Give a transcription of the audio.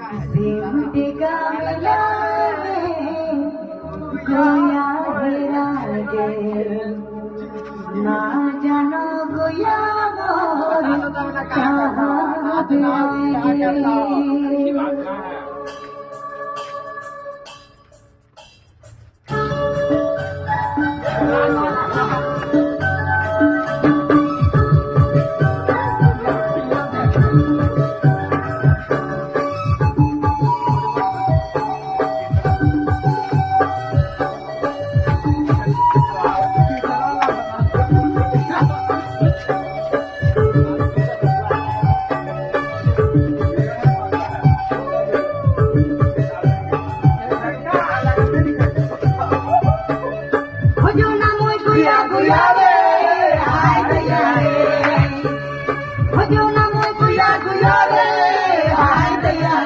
सिमटिका मिला गे गोया हेरा गे ना जानो गोया मोर कहाँ गे